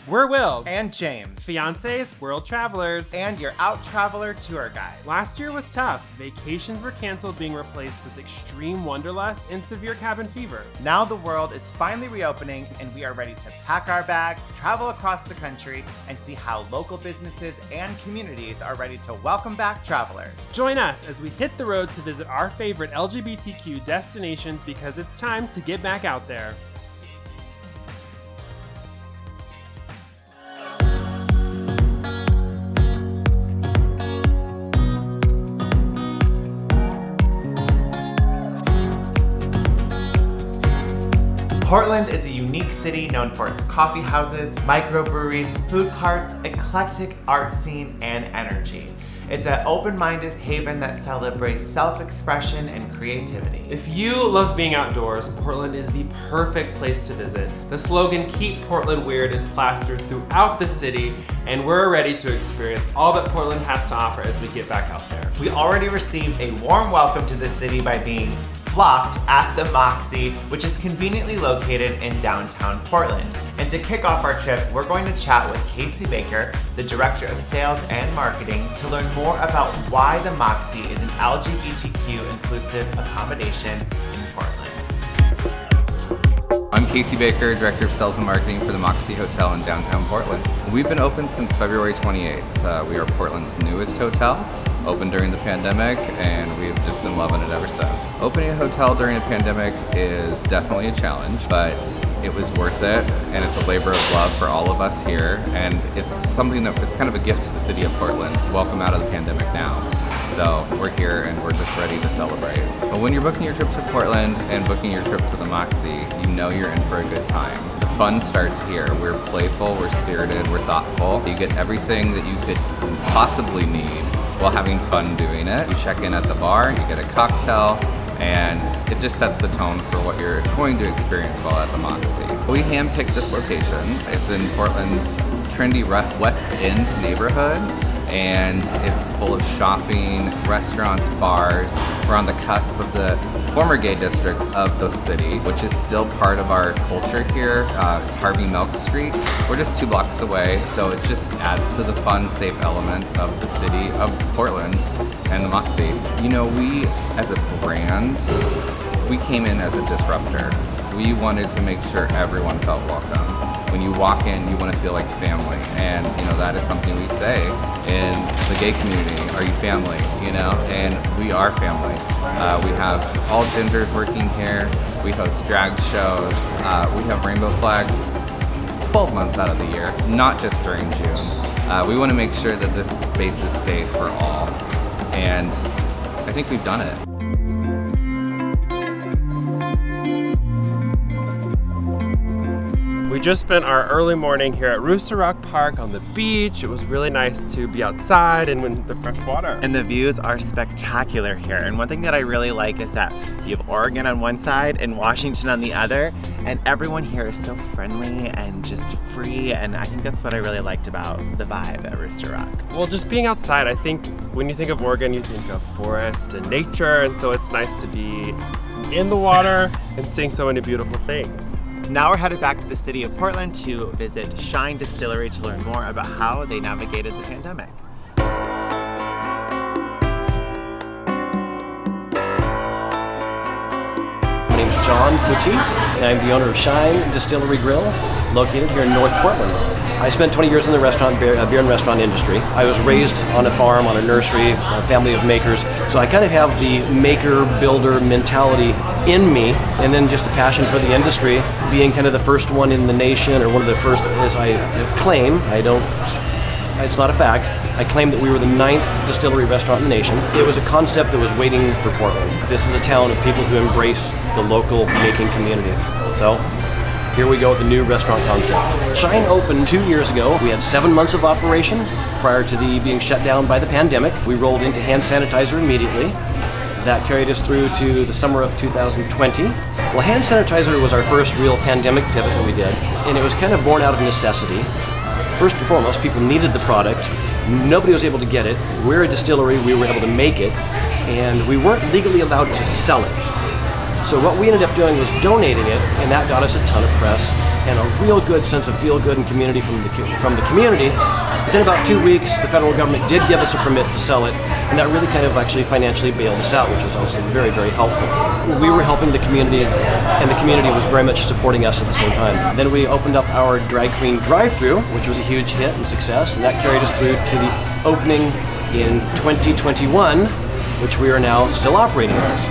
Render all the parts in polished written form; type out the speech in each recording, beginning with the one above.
We're Will and James, fiancés, world travelers, and your out traveler tour guide. Last year was tough. Vacations were canceled, being replaced with extreme wanderlust and severe cabin fever. Now the world is finally reopening, and we are ready to pack our bags, travel across the country, and see how local businesses and communities are ready to welcome back travelers. Join us as we hit the road to visit our favorite LGBTQ destinations, because it's time to get back out there. Portland is a unique city known for its coffee houses, microbreweries, food carts, eclectic art scene, and energy. It's an open-minded haven that celebrates self-expression and creativity. If you love being outdoors, Portland is the perfect place to visit. The slogan, "Keep Portland Weird," is plastered throughout the city, and we're ready to experience all that Portland has to offer as we get back out there. We already received a warm welcome to the city by being flocked at the Moxie, which is conveniently located in downtown Portland. And to kick off our trip, we're going to chat with Casey Baker, the Director of Sales and Marketing, to learn more about why the Moxie is an LGBTQ inclusive accommodation in Portland. I'm Casey Baker, Director of Sales and Marketing for the Moxie Hotel in downtown Portland. We've been open since February 28th. We are Portland's newest hotel, opened during the pandemic, and we've just been loving it ever since. Opening a hotel during a pandemic is definitely a challenge, but it was worth it, and it's a labor of love for all of us here, and it's something that it's kind of a gift to the city of Portland. Welcome out of the pandemic now. So we're here and we're just ready to celebrate. But when you're booking your trip to Portland and booking your trip to the Moxie, you know you're in for a good time. The fun starts here. We're playful, we're spirited, we're thoughtful. You get everything that you could possibly need while having fun doing it. You check in at the bar, you get a cocktail, and it just sets the tone for what you're going to experience while at the Moxie. We handpicked this location. It's in Portland's trendy West End neighborhood, and it's full of shopping, restaurants, bars. We're on the cusp of the former gay district of the city, which is still part of our culture here. It's Harvey Milk Street. We're just 2 blocks away, so it just adds to the fun, safe element of the city of Portland and the Moxie. You know, we as a brand, we came in as a disruptor. We wanted to make sure everyone felt welcome. When you walk in, you want to feel like family, and you know that is something we say in the gay community. Are you family? You know, and we are family. We have all genders working here. We host drag shows. We have rainbow flags 12 months out of the year, not just during June. We want to make sure that this space is safe for all, and I think we've done it. We just spent our early morning here at Rooster Rock Park on the beach. It was really nice to be outside and in the fresh water. And the views are spectacular here. And one thing that I really like is that you have Oregon on one side and Washington on the other, and everyone here is so friendly and just free, and I think that's what I really liked about the vibe at Rooster Rock. Well, just being outside, I think when you think of Oregon, you think of forest and nature, and so it's nice to be in the water and seeing so many beautiful things. Now we're headed back to the city of Portland to visit Shine Distillery to learn more about how they navigated the pandemic. My name is John Petit, and I'm the owner of Shine Distillery Grill, located here in North Portland. I spent 20 years in the beer and restaurant industry. I was raised on a farm, on a nursery, a family of makers. So I kind of have the maker-builder mentality in me, and then just the passion for the industry, being kind of the first one in the nation, or one of the first, as I claim, it's not a fact, I claim that we were the 9th distillery restaurant in the nation. It was a concept that was waiting for Portland. This is a town of people who embrace the local making community. So here we go with the new restaurant concept. Shine opened 2 years ago. We had 7 months of operation prior to being shut down by the pandemic. We rolled into hand sanitizer immediately. That carried us through to the summer of 2020. Well, hand sanitizer was our first real pandemic pivot that we did, and it was kind of born out of necessity. First and foremost, people needed the product. Nobody was able to get it. We're a distillery, we were able to make it, and we weren't legally allowed to sell it. So what we ended up doing was donating it, and that got us a ton of press and a real good sense of feel-good and community from the community. Within about 2 weeks, the federal government did give us a permit to sell it, and that really kind of actually financially bailed us out, which was also very, very helpful. We were helping the community, and the community was very much supporting us at the same time. Then we opened up our drag queen drive-thru, which was a huge hit and success, and that carried us through to the opening in 2021, which we are now still operating as.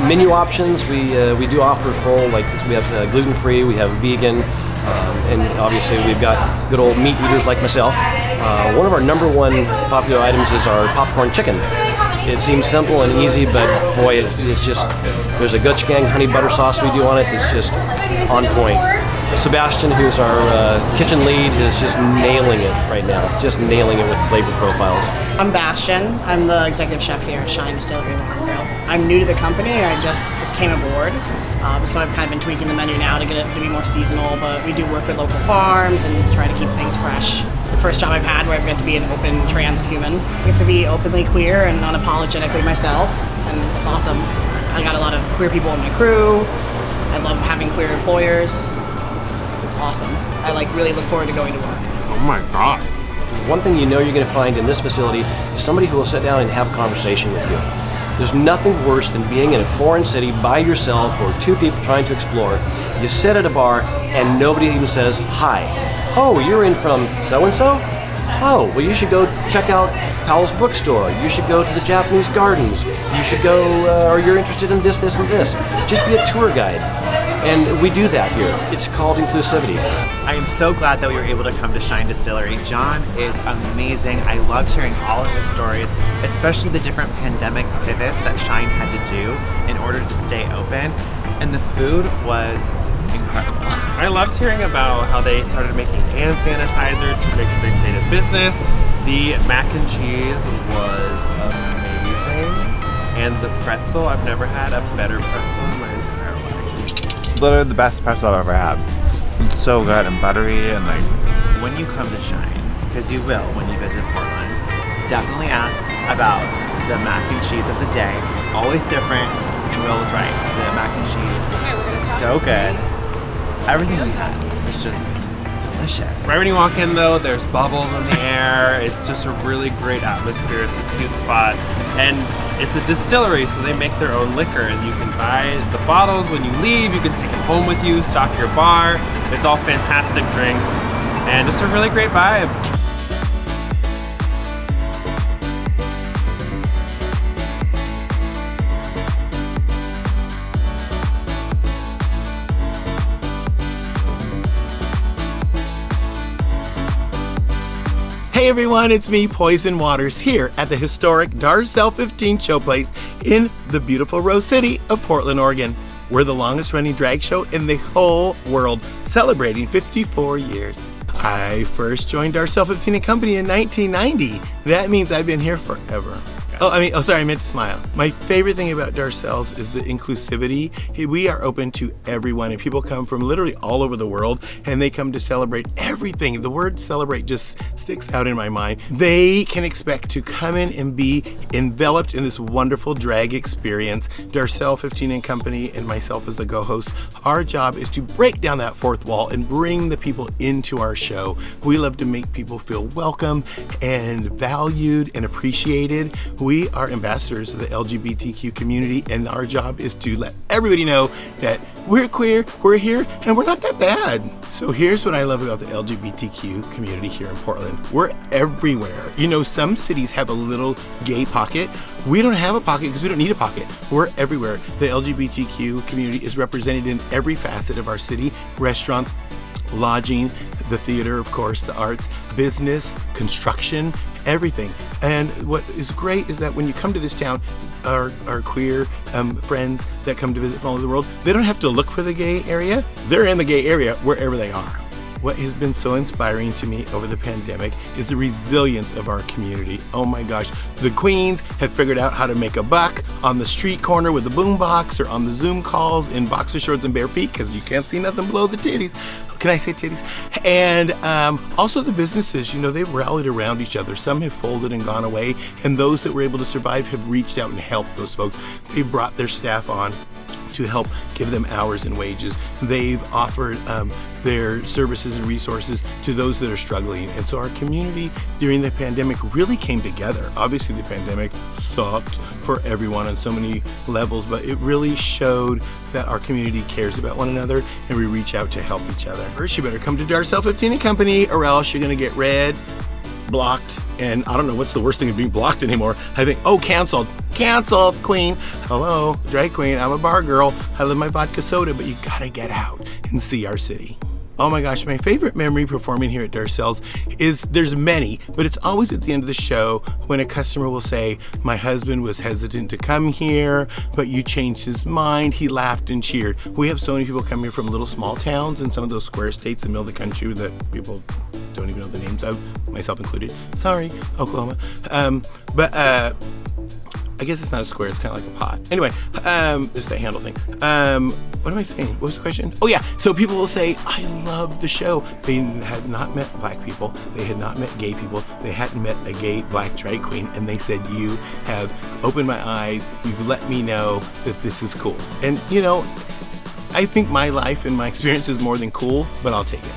Menu options, we do offer full, like we have gluten-free, we have vegan, and obviously we've got good old meat eaters like myself. One of our number one popular items is our popcorn chicken. It seems simple and easy, but boy, it's just, there's a gochujang honey butter sauce we do on it that's just on point. Sebastian, who's our kitchen lead, is just nailing it right now, just nailing it with flavor profiles. I'm Bastian. I'm the executive chef here at Shine Distillery and Grill. I'm new to the company. I just came aboard, so I've kind of been tweaking the menu now to get it to be more seasonal, but we do work with local farms and try to keep things fresh. It's the first job I've had where I've got to be an open trans human. I get to be openly queer and unapologetically myself, and it's awesome. I got a lot of queer people in my crew. I love having queer employers. It's awesome. I really look forward to going to work. Oh my God. One thing you know you're going to find in this facility is somebody who will sit down and have a conversation with you. There's nothing worse than being in a foreign city by yourself or two people trying to explore. You sit at a bar and nobody even says, hi. Oh, you're in from so-and-so? Oh, well you should go check out Powell's bookstore. You should go to the Japanese gardens. You should go, or you're interested in this, and this. Just be a tour guide. And we do that here. It's called inclusivity. I am so glad that we were able to come to Shine Distillery. John is amazing. I loved hearing all of his stories, especially the different pandemic pivots that Shine had to do in order to stay open. And the food was incredible. I loved hearing about how they started making hand sanitizer to make sure they stayed in business. The mac and cheese was amazing. And the pretzel, I've never had a better pretzel in my entire life. Literally the best pretzel I've ever had. It's so good and buttery and when you come to Shine, because you will when you visit Portland, definitely ask about the mac and cheese of the day. It's always different, and Will was right. The mac and cheese is so good. Everything we had was just delicious. Right when you walk in though, there's bubbles in the air. It's just a really great atmosphere. It's a cute spot. And it's a distillery, so they make their own liquor, and you can buy the bottles when you leave. You can take them home with you, stock your bar. It's all fantastic drinks, and just a really great vibe. Hey everyone, it's me, Poison Waters, here at the historic Darcels 15 showplace in the beautiful Rose City of Portland, Oregon. We're the longest running drag show in the whole world, celebrating 54 years. I first joined Darcels 15 and Company in 1990. That means I've been here forever. I meant to smile. My favorite thing about Darcels is the inclusivity. We are open to everyone, and people come from literally all over the world, and they come to celebrate everything. The word celebrate just sticks out in my mind. They can expect to come in and be enveloped in this wonderful drag experience. Darcels 15 and Company and myself as the co-host, our job is to break down that fourth wall and bring the people into our show. We love to make people feel welcome and valued and appreciated. We are ambassadors of the LGBTQ community, and our job is to let everybody know that we're queer, we're here, and we're not that bad. So here's what I love about the LGBTQ community here in Portland. We're everywhere. You know, some cities have a little gay pocket. We don't have a pocket because we don't need a pocket. We're everywhere. The LGBTQ community is represented in every facet of our city: restaurants, lodging, the theater, of course, the arts, business, construction, everything. And what is great is that when you come to this town, our queer friends that come to visit from all over the world, they don't have to look for the gay area. They're in the gay area wherever they are. What has been so inspiring to me over the pandemic is the resilience of our community. Oh my gosh, the queens have figured out how to make a buck on the street corner with a boombox, or on the Zoom calls in boxer shorts and bare feet, because you can't see nothing below the titties. Can I say titties? And also the businesses, you know, they've rallied around each other. Some have folded and gone away, and those that were able to survive have reached out and helped those folks. They brought their staff on to help give them hours and wages. They've offered their services and resources to those that are struggling. And so our community during the pandemic really came together. Obviously the pandemic sucked for everyone on so many levels, but it really showed that our community cares about one another and we reach out to help each other. First, you better come to Darcels 15 & Company or else you're gonna get red, blocked, and I don't know what's the worst thing of being blocked anymore. I think, oh, canceled, queen. Hello, drag queen, I'm a bar girl. I love my vodka soda, but you gotta get out and see our city. Oh my gosh, my favorite memory performing here at Darcels is, there's many, but it's always at the end of the show when a customer will say, my husband was hesitant to come here, but you changed his mind, he laughed and cheered. We have so many people come here from little small towns and some of those square states in the middle of the country that people don't even know the names of, myself included. Sorry, Oklahoma. I guess it's not a square, it's kind of like a pot. Anyway, it's the handle thing. What am I saying? What was the question? Oh yeah, so people will say, I love the show. They had not met black people, they had not met gay people, they hadn't met a gay black drag queen, and they said, you have opened my eyes, you've let me know that this is cool. And you know, I think my life and my experience is more than cool, but I'll take it.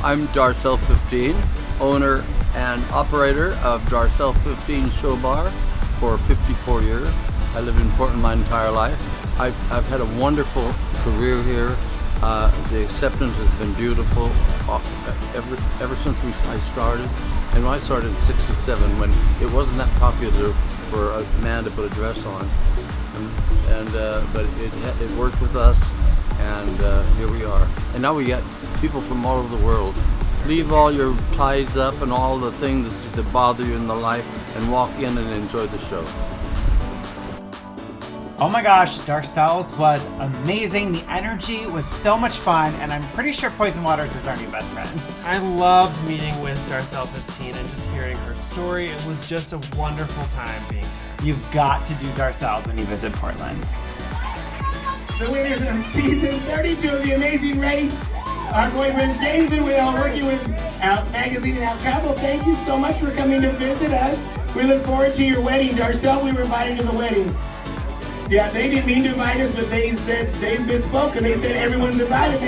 I'm Darcels 15, owner and operator of Darcels 15 Show Bar for 54 years. I lived in Portland my entire life. I've had a wonderful career here. The acceptance has been beautiful ever since I started. And when I started in '67, when it wasn't that popular for a man to put a dress on, but it worked with us, and here we are. And now we get people from all over the world. Leave all your ties up and all the things that bother you in the life and walk in and enjoy the show. Oh my gosh, Darcels was amazing. The energy was so much fun, and I'm pretty sure Poison Waters is our new best friend. I loved meeting with Darcels 15 and just hearing her story. It was just a wonderful time being there. You've got to do Darcels when you visit Portland. The winners of season 32 of The Amazing Race, our boyfriend James and Will, working with Out Magazine and Out Travel. Thank you so much for coming to visit us. We look forward to your wedding. Darcels, we were invited to the wedding. Yeah, they didn't mean to invite us, but they said, they misspoke, and they said everyone's invited.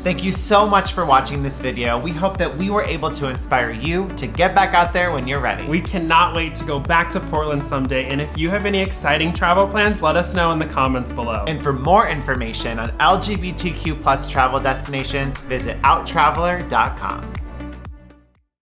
Thank you so much for watching this video. We hope that we were able to inspire you to get back out there when you're ready. We cannot wait to go back to Portland someday, and if you have any exciting travel plans, let us know in the comments below. And for more information on LGBTQ+ travel destinations, visit outtraveler.com.